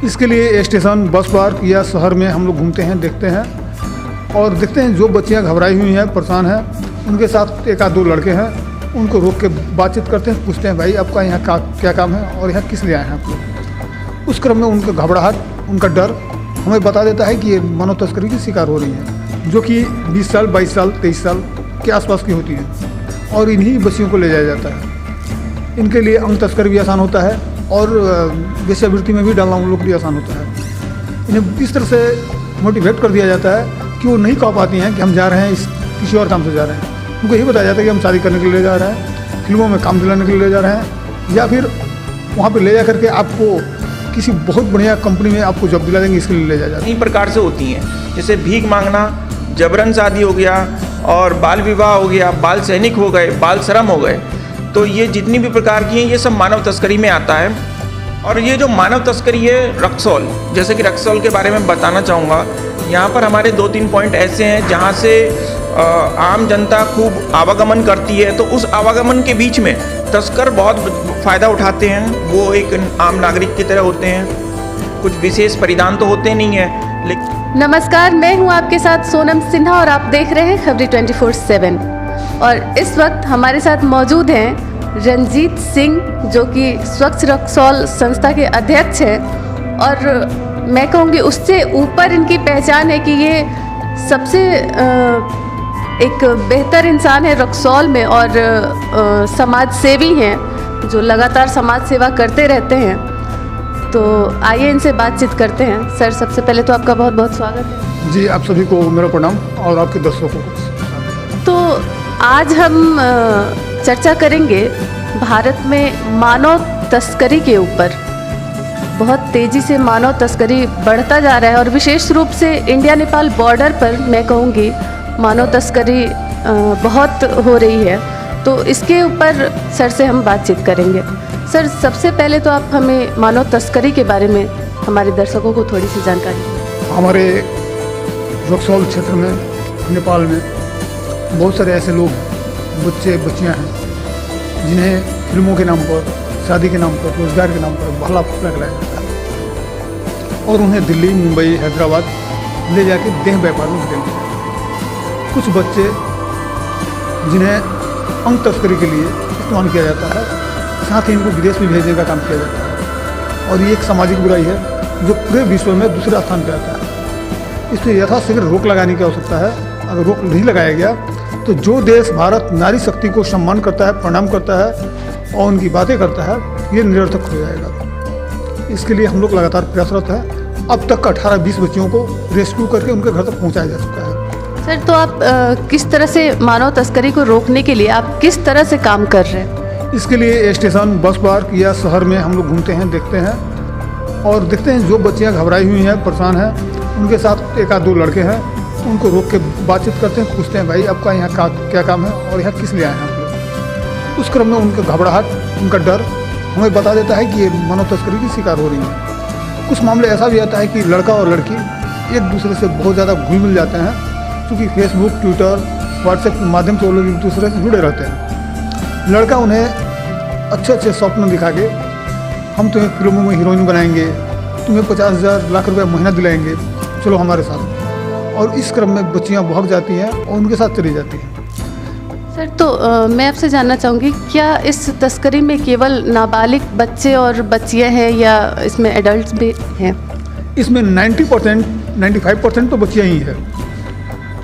इसके लिए station, bus park या शहर में हम लोग घूमते हैं, देखते हैं और देखते हैं जो बच्चियां घबराई हुई हैं, परेशान हैं, उनके साथ एक आध दो लड़के हैं, उनको रोक के बातचीत करते हैं, पूछते हैं भाई आपका यहाँ क्या काम है और यहाँ किस लिए आए हैं आप लोग। उस क्रम में उनका घबराहट, उनका डर हमें बता देता है कि ये मानव तस्करी की शिकार हो रही है, जो कि 20 साल, 22 साल, 23 साल के आसपास की होती हैं और इन्हीं बच्चियों को ले जाया जाता है। इनके लिए अंग तस्कर भी आसान होता है और वेश्यावृत्ति में भी डालना उन लोग के लिए आसान होता है। इन्हें इस तरह से मोटिवेट कर दिया जाता है कि वो नहीं कह पाती हैं कि हम जा रहे हैं किसी और काम से जा रहे हैं। उनको यही बताया जाता है कि हम शादी करने के लिए जा रहे हैं, फिल्मों में काम दिलाने के लिए जा रहे हैं, या फिर वहाँ पर ले जा करके आपको किसी बहुत बढ़िया कंपनी में आपको जॉब दिला देंगे, इसके लिए ले जाया जाता है। कई प्रकार से होती हैं, जैसे भीख मांगना, जबरन शादी हो गया और बाल विवाह हो गया, बाल सैनिक हो गए, बाल श्रम हो गए। तो ये जितनी भी प्रकार की हैं ये सब मानव तस्करी में आता है। और ये जो मानव तस्करी है रक्सौल, जैसे कि रक्सौल के बारे में बताना चाहूँगा। यहाँ पर हमारे 2-3 पॉइंट ऐसे हैं जहाँ से आम जनता खूब आवागमन करती है, तो उस आवागमन के बीच में तस्कर बहुत फ़ायदा उठाते हैं। वो एक आम नागरिक की तरह होते हैं, कुछ विशेष परिधान तो होते नहीं हैं, लेकिन नमस्कार, मैं हूं आपके साथ सोनम सिन्हा और आप देख रहे हैं खबरी 24/7। और इस वक्त हमारे साथ मौजूद हैं रंजीत सिंह, जो कि स्वच्छ रक्सौल संस्था के अध्यक्ष हैं। और मैं कहूँगी उससे ऊपर इनकी पहचान है कि ये सबसे एक बेहतर इंसान है रक्सौल में और समाज सेवी हैं, जो लगातार समाज सेवा करते रहते हैं। तो आइए इनसे बातचीत करते हैं। सर, सबसे पहले तो आपका बहुत बहुत स्वागत है। जी, आप सभी को मेरा प्रणाम और आपके दर्शकों को। तो आज हम चर्चा करेंगे भारत में मानव तस्करी के ऊपर। बहुत तेज़ी से मानव तस्करी बढ़ता जा रहा है और विशेष रूप से इंडिया नेपाल बॉर्डर पर मैं कहूँगी मानव तस्करी बहुत हो रही है। तो इसके ऊपर सर से हम बातचीत करेंगे। सर, सबसे पहले तो आप हमें मानव तस्करी के बारे में हमारे दर्शकों को थोड़ी सी जानकारी दें। हमारे रक्सौल क्षेत्र में, नेपाल में बहुत सारे ऐसे लोग, बच्चे बच्चियां हैं जिन्हें फिल्मों के नाम पर, शादी के नाम पर, रोजगार के नाम पर भला फुसला कराया जाता है और उन्हें दिल्ली, मुंबई, हैदराबाद ले जाके देह व्यापार में धकेल दिया। कुछ बच्चे जिन्हें अंग तस्करी के लिए इस्तेमाल किया जाता है, साथ ही इनको विदेश में भेजने का काम किया जाता है। और ये एक सामाजिक बुराई है जो पूरे विश्व में दूसरे स्थान पर आता है। इसलिए यथाशीघ्र रोक लगाने की आवश्यकता है। अगर रोक नहीं लगाया गया तो जो देश भारत नारी शक्ति को सम्मान करता है, प्रणाम करता है और उनकी बातें करता है, ये निरर्थक हो जाएगा। इसके लिए हम लोग लगातार प्रयासरत हैं। अब तक 18-20 बच्चियों को रेस्क्यू करके उनके घर तक पहुँचाया जा चुका है। सर, तो आप किस तरह से मानव तस्करी को रोकने के लिए आप किस तरह से काम कर रहे हैं? इसके लिए स्टेशन, बस पार्क या शहर में हम लोग घूमते हैं, देखते हैं और देखते हैं जो बच्चियां घबराई हुई हैं, परेशान हैं, उनके साथ एक आध दो लड़के हैं, उनको रोक के बातचीत करते हैं, पूछते हैं भाई आपका यहाँ क्या काम है और यहाँ किस लिए आए हैं आप लोग। उस क्रम में उनका घबराहट, उनका डर हमें बता देता है कि ये मानव तस्करी की शिकार हो रही है। कुछ मामले ऐसा भी आता है कि लड़का और लड़की एक दूसरे से बहुत ज़्यादा घुल मिल जाते हैं, क्योंकि फेसबुक, ट्विटर, व्हाट्सएप के माध्यम से वो लोग एक दूसरे से जुड़े रहते हैं। लड़का उन्हें अच्छे अच्छे स्वप्न दिखा के, हम तुम्हें फिल्मों में हीरोइन बनाएंगे, तुम्हें 50,000 लाख रुपया महीना दिलाएंगे, चलो हमारे साथ। और इस क्रम में बच्चियां भाग जाती हैं और उनके साथ चली जाती हैं। सर, तो मैं आपसे जानना चाहूँगी, क्या इस तस्करी में केवल नाबालिग बच्चे और बच्चियाँ हैं या इसमें एडल्ट्स भी हैं? इसमें 90%, 95% तो बच्चियाँ ही हैं,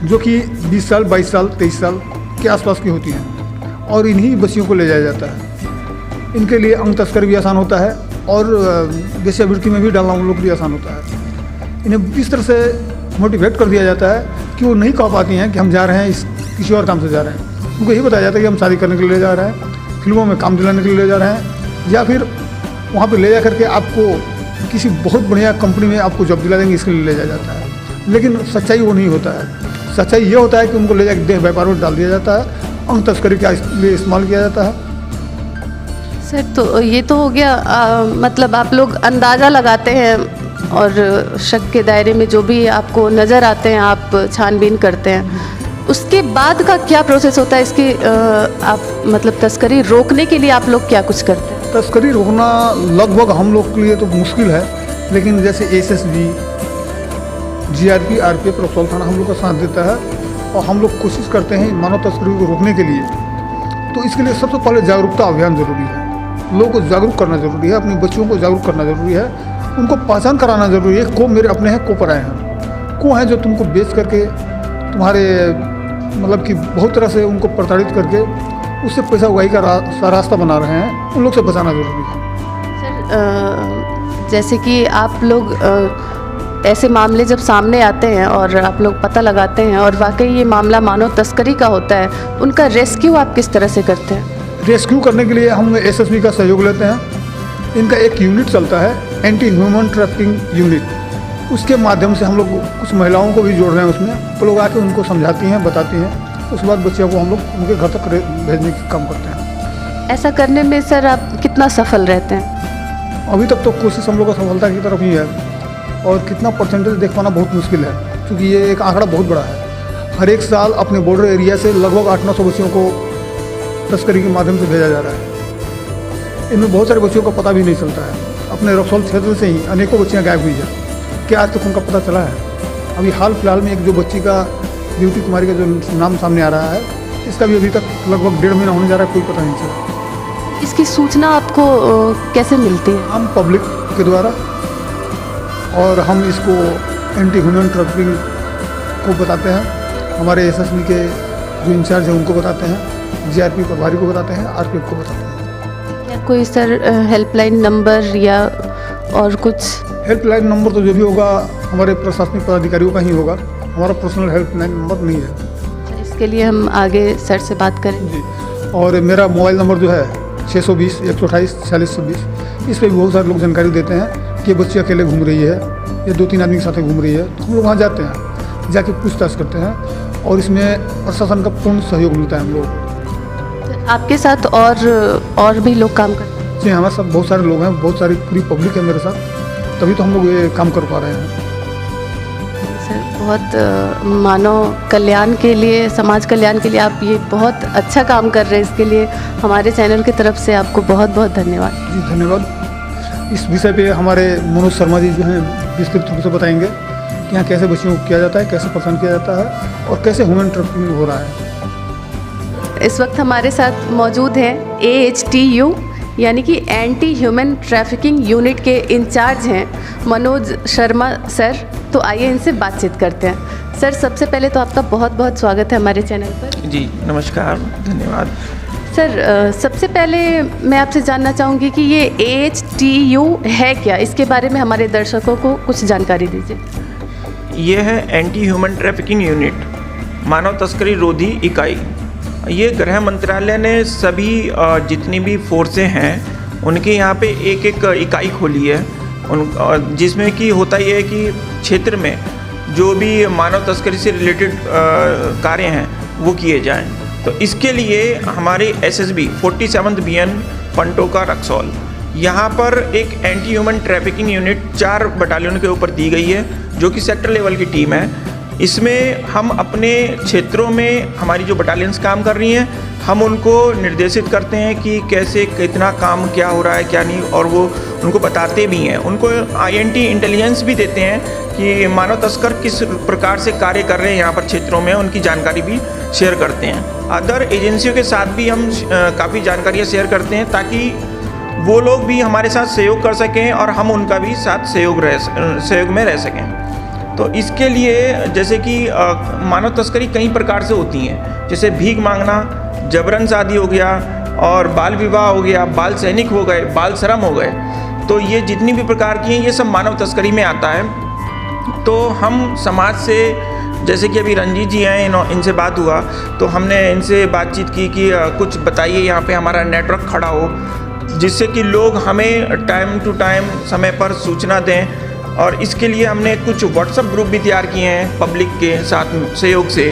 जो कि 20 साल, 22 साल, 23 साल के आसपास की होती हैं और इन्हीं बच्चियों को ले जाया जाता है। इनके लिए अंग तस्कर भी आसान होता है और वेश्यावृत्ति में भी डालना उन लोग के लिए आसान होता है। इन्हें इस तरह से मोटिवेट कर दिया जाता है कि वो नहीं कह पाती हैं कि हम जा रहे हैं किसी और काम से जा रहे हैं। उनको यही बताया जाता है कि हम शादी करने के लिए जा रहे हैं, फिल्मों में काम दिलाने के लिए जा रहे हैं, या फिर वहाँ पर ले जा करके आपको किसी बहुत बढ़िया कंपनी में आपको जॉब दिला देंगे, इसके लिए ले जाया जाता है। लेकिन सच्चाई वो नहीं होता है। सच्चाई ये होता है कि उनको ले जाकर देह व्यापार में डाल दिया जाता है, अंग तस्करी के लिए इस्तेमाल किया जाता है। सर, तो ये तो हो गया मतलब आप लोग अंदाज़ा लगाते हैं और शक के दायरे में जो भी आपको नज़र आते हैं आप छानबीन करते हैं। उसके बाद का क्या प्रोसेस होता है इसकी? आप मतलब तस्करी रोकने के लिए आप लोग क्या कुछ करते हैं? तस्करी रोकना लगभग हम लोग के लिए तो मुश्किल है, लेकिन जैसे एसएसबी, जीआरपी, आरपीएफ, रक्सौल थाना हम लोग का साथ देता है और हम लोग कोशिश करते हैं मानव तस्करी को रोकने के लिए। तो इसके लिए सबसे पहले जागरूकता अभियान जरूरी है, लोगों को जागरूक करना जरूरी है, अपने बच्चों को जागरूक करना जरूरी है, उनको पहचान कराना जरूरी है, को मेरे अपने हैं, को पराए हैं। को हैं जो तुमको बेच करके तुम्हारे मतलब कि बहुत तरह से उनको प्रताड़ित करके उससे पैसा उगाही का रास्ता बना रहे हैं, उन लोग से बचाना जरूरी है। सर जैसे कि आप लोग ऐसे मामले जब सामने आते हैं और आप लोग पता लगाते हैं और वाकई ये मामला मानव तस्करी का होता है, उनका रेस्क्यू आप किस तरह से करते हैं? रेस्क्यू करने के लिए हम एसएसबी का सहयोग लेते हैं। इनका एक यूनिट चलता है, एंटी ह्यूमन ट्रैफिकिंग यूनिट। उसके माध्यम से हम लोग कुछ महिलाओं को भी जोड़ रहे हैं उसमें। तो लोग आके उनको समझाती हैं, बताती हैं, उसके बाद बच्चियों को हम लोग उनके घर तक भेजने का काम करते हैं। ऐसा करने में सर आप कितना सफल रहते हैं? अभी तक तो कोशिश हम लोग का सफलता की तरफ ही है और कितना परसेंटेज देख पाना बहुत मुश्किल है, क्योंकि ये एक आंकड़ा बहुत बड़ा है। हर एक साल अपने बॉर्डर एरिया से लगभग 800-900 बच्चियों को तस्करी के माध्यम से भेजा जा रहा है। इनमें बहुत सारे बच्चियों का पता भी नहीं चलता है। अपने रक्सौल क्षेत्र से ही अनेकों बच्चियाँ गायब हुई हैं, क्या आज तक उनका पता चला है? अभी हाल फिलहाल में एक जो बच्ची का, ब्यूटी कुमारी का जो नाम सामने आ रहा है, इसका भी अभी तक लगभग 1.5 महीना होने जा रहा है, कोई पता नहीं चला। इसकी सूचना आपको कैसे मिलती है? हम पब्लिक के द्वारा, और हम इसको एंटी ह्यूमन ट्रैफिकिंग को बताते हैं, हमारे एसएसबी के जो इंचार्ज हैं उनको बताते हैं, जीआरपी प्रभारी को बताते हैं, आरपीएफ को बताते हैं। क्या कोई सर हेल्पलाइन नंबर या और कुछ? हेल्पलाइन नंबर तो जो भी होगा हमारे प्रशासनिक पदाधिकारियों का ही होगा, हमारा पर्सनल हेल्पलाइन नंबर नहीं है। इसके लिए हम आगे सर से बात करें जी। और मेरा मोबाइल नंबर जो है 620 128 4626, इस पर भी बहुत सारे लोग जानकारी देते हैं कि बच्ची अकेले घूम रही है या 2-3 आदमी के साथ घूम रही है। तो हम लोग वहाँ जाते हैं, जाके पूछताछ करते हैं और इसमें प्रशासन का पूर्ण सहयोग मिलता है हम लोग। आपके साथ और भी लोग काम करते हैं? जी, हमारे साथ बहुत सारे लोग हैं, बहुत सारी पूरी पब्लिक है मेरे साथ, तभी तो हम लोग ये काम कर पा रहे हैं। सर बहुत मानव कल्याण के लिए, समाज कल्याण के लिए आप ये बहुत अच्छा काम कर रहे हैं। इसके लिए हमारे चैनल की तरफ से आपको बहुत बहुत धन्यवाद। जी धन्यवाद। इस विषय पे हमारे मनोज शर्मा जी जो हैं विस्तृत रूप से बताएंगे कि यहाँ कैसे बच्चियों को किया जाता है, कैसे पसंद किया जाता है और कैसे ह्यूमन ट्रैफिकिंग हो रहा है। इस वक्त हमारे साथ मौजूद हैं AHTU यानी कि एंटी ह्यूमन ट्रैफिकिंग यूनिट के इंचार्ज हैं मनोज शर्मा सर। तो आइए इनसे बातचीत करते हैं। सर सबसे पहले तो आपका बहुत बहुत स्वागत है हमारे चैनल पर। जी नमस्कार, धन्यवाद। सर सबसे पहले मैं आपसे जानना चाहूँगी कि ये AHTU है क्या, इसके बारे में हमारे दर्शकों को कुछ जानकारी दीजिए। ये है एंटी ह्यूमन ट्रैफिकिंग यूनिट, मानव तस्करी रोधी इकाई। ये गृह मंत्रालय ने सभी जितनी भी फोर्सें हैं उनके यहाँ पे एक एक इकाई खोली है, जिसमें कि होता ये है कि क्षेत्र में जो भी मानव तस्करी से रिलेटेड कार्य हैं वो किए जाएं। तो इसके लिए हमारे SSB 47th BN पंटोका रक्सौल, यहाँ पर एक anti human trafficking unit 4 battalion के ऊपर दी गई है, जो कि सेक्टर लेवल की टीम है। इसमें हम अपने क्षेत्रों में हमारी जो बटालियंस काम कर रही हैं, हम उनको निर्देशित करते हैं कि कैसे कितना काम क्या हो रहा है क्या नहीं, और वो उनको बताते भी हैं। उनको INT इंटेलिजेंस भी देते हैं कि मानव तस्कर किस प्रकार से कार्य कर रहे हैं यहाँ पर क्षेत्रों में, उनकी जानकारी भी शेयर करते हैं। अदर एजेंसियों के साथ भी हम काफ़ी जानकारियाँ शेयर करते हैं ताकि वो लोग भी हमारे साथ सहयोग कर सकें और हम उनका भी साथ सहयोग में रह सकें। तो इसके लिए जैसे कि मानव तस्करी कई प्रकार से होती हैं, जैसे भीख मांगना, जबरन शादी हो गया, और बाल विवाह हो गया, बाल सैनिक हो गए, बाल श्रम हो गए। तो ये जितनी भी प्रकार की हैं ये सब मानव तस्करी में आता है। तो हम समाज से, जैसे कि अभी रंजीत जी हैं, इनसे बात हुआ तो हमने इनसे बातचीत की कि कुछ बताइए यहाँ पे हमारा नेटवर्क खड़ा हो, जिससे कि लोग हमें टाइम टू टाइम समय पर सूचना दें। और इसके लिए हमने कुछ व्हाट्सएप ग्रुप भी तैयार किए हैं पब्लिक के साथ सहयोग से,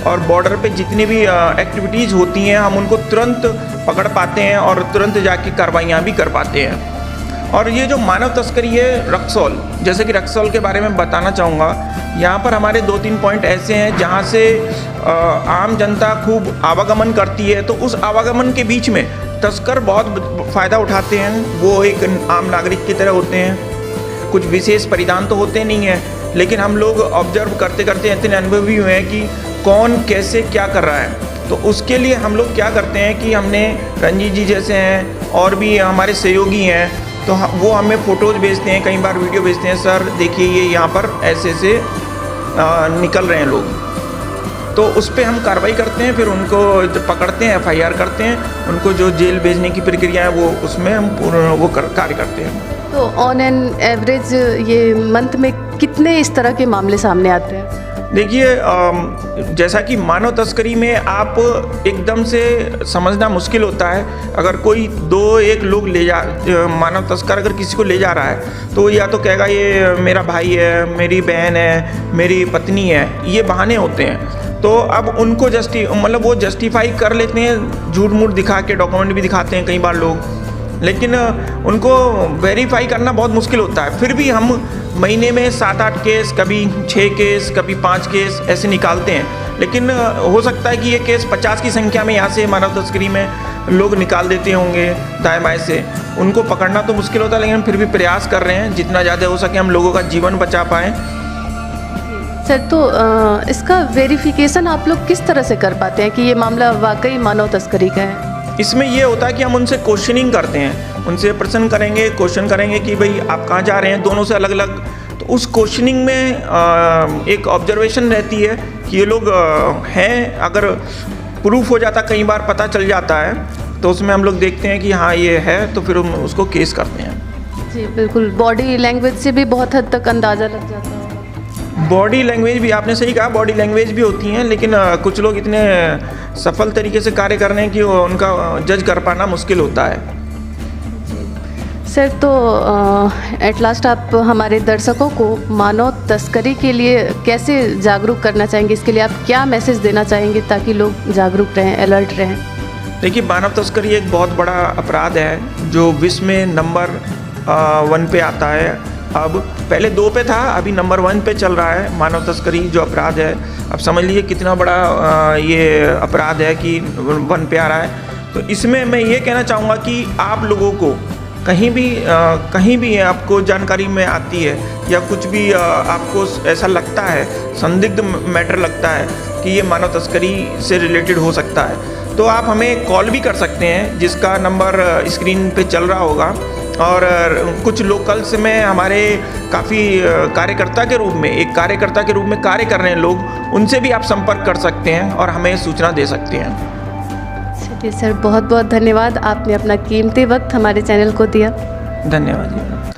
और बॉर्डर पे जितनी भी एक्टिविटीज़ होती हैं हम उनको तुरंत पकड़ पाते हैं और तुरंत जाके कार्रवाइयाँ भी कर पाते हैं। और ये जो मानव तस्करी है रक्सौल, जैसे कि रक्सौल के बारे में बताना चाहूँगा, यहाँ पर हमारे 2-3 पॉइंट ऐसे हैं जहाँ से आम जनता खूब आवागमन करती है। तो उस आवागमन के बीच में तस्कर बहुत फ़ायदा उठाते हैं, वो एक आम नागरिक की तरह होते हैं। कुछ विशेष परिधान तो होते नहीं हैं, लेकिन हम लोग ऑब्जर्व करते करते इतने अनुभवी हुए हैं कि कौन कैसे क्या कर रहा है। तो उसके लिए हम लोग क्या करते हैं कि हमने रंजीत जी जैसे हैं और भी हमारे सहयोगी हैं, तो वो हमें फ़ोटोज़ भेजते हैं, कई बार वीडियो भेजते हैं, सर देखिए ये यहाँ पर ऐसे से निकल रहे हैं लोग। तो उस पर हम कार्रवाई करते हैं, फिर उनको जब पकड़ते हैं FIR करते हैं, उनको जो जेल भेजने की प्रक्रिया है वो उसमें हम वो कार्य करते हैं। तो ऑन एन एवरेज ये मंथ में कितने इस तरह के मामले सामने आते हैं? देखिए, जैसा कि मानव तस्करी में आप एकदम से समझना मुश्किल होता है। अगर कोई 2-1 लोग मानव तस्कर अगर किसी को ले जा रहा है तो या तो कहेगा ये मेरा भाई है, मेरी बहन है, मेरी पत्नी है, ये बहाने होते हैं। तो अब उनको वो जस्टिफाई कर लेते हैं, झूठ मूठ दिखा के डॉक्यूमेंट भी दिखाते हैं कई बार लोग, लेकिन उनको वेरीफाई करना बहुत मुश्किल होता है। फिर भी हम महीने में 7-8 केस, कभी 6 केस, कभी 5 केस ऐसे निकालते हैं। लेकिन हो सकता है कि ये केस 50 की संख्या में यहाँ से मानव तस्करी में लोग निकाल देते होंगे दाएं बाएं से। उनको पकड़ना तो मुश्किल होता है, लेकिन फिर भी प्रयास कर रहे हैं जितना ज़्यादा हो सके हम लोगों का जीवन बचा पाएँ। सर, तो इसका वेरिफिकेशन आप लोग किस तरह से कर पाते हैं कि ये मामला वाकई मानव तस्करी का है? इसमें ये होता है कि हम उनसे क्वेश्चनिंग करते हैं, उनसे प्रश्न करेंगे, क्वेश्चन करेंगे कि भाई आप कहाँ जा रहे हैं, दोनों से अलग अलग। तो उस क्वेश्चनिंग में एक ऑब्जर्वेशन रहती है कि ये लोग हैं। अगर प्रूफ हो जाता, कई बार पता चल जाता है, तो उसमें हम लोग देखते हैं कि हाँ ये है, तो फिर हम उसको केस करते हैं। जी बिल्कुल, बॉडी लैंग्वेज से भी बहुत हद तक अंदाज़ा लग जाता है। बॉडी लैंग्वेज भी आपने सही कहा, बॉडी लैंग्वेज भी होती हैं, लेकिन कुछ लोग इतने सफल तरीके से कार्य कर रहे हैं कि उनका जज कर पाना मुश्किल होता है। सर, तो एट लास्ट आप हमारे दर्शकों को मानव तस्करी के लिए कैसे जागरूक करना चाहेंगे? इसके लिए आप क्या मैसेज देना चाहेंगे ताकि लोग जागरूक रहें, अलर्ट रहें? देखिए, मानव तस्करी एक बहुत बड़ा अपराध है जो विश्व में नंबर 1 पे आता है। अब पहले 2 पे था, अभी नंबर 1 पे चल रहा है मानव तस्करी जो अपराध है। अब समझ लीजिए कितना बड़ा ये अपराध है कि 1 पे आ रहा है। तो इसमें मैं ये कहना चाहूँगा कि आप लोगों को कहीं भी आपको जानकारी में आती है या कुछ भी आपको ऐसा लगता है, संदिग्ध मैटर लगता है कि ये मानव तस्करी से रिलेटेड हो सकता है, तो आप हमें कॉल भी कर सकते हैं, जिसका नंबर स्क्रीन पे चल रहा होगा। और कुछ लोकल्स में हमारे काफ़ी कार्यकर्ता के रूप में कार्य कर रहे हैं लोग, उनसे भी आप संपर्क कर सकते हैं और हमें सूचना दे सकते हैं। चलिए सर, बहुत बहुत धन्यवाद, आपने अपना कीमती वक्त हमारे चैनल को दिया। धन्यवाद जी।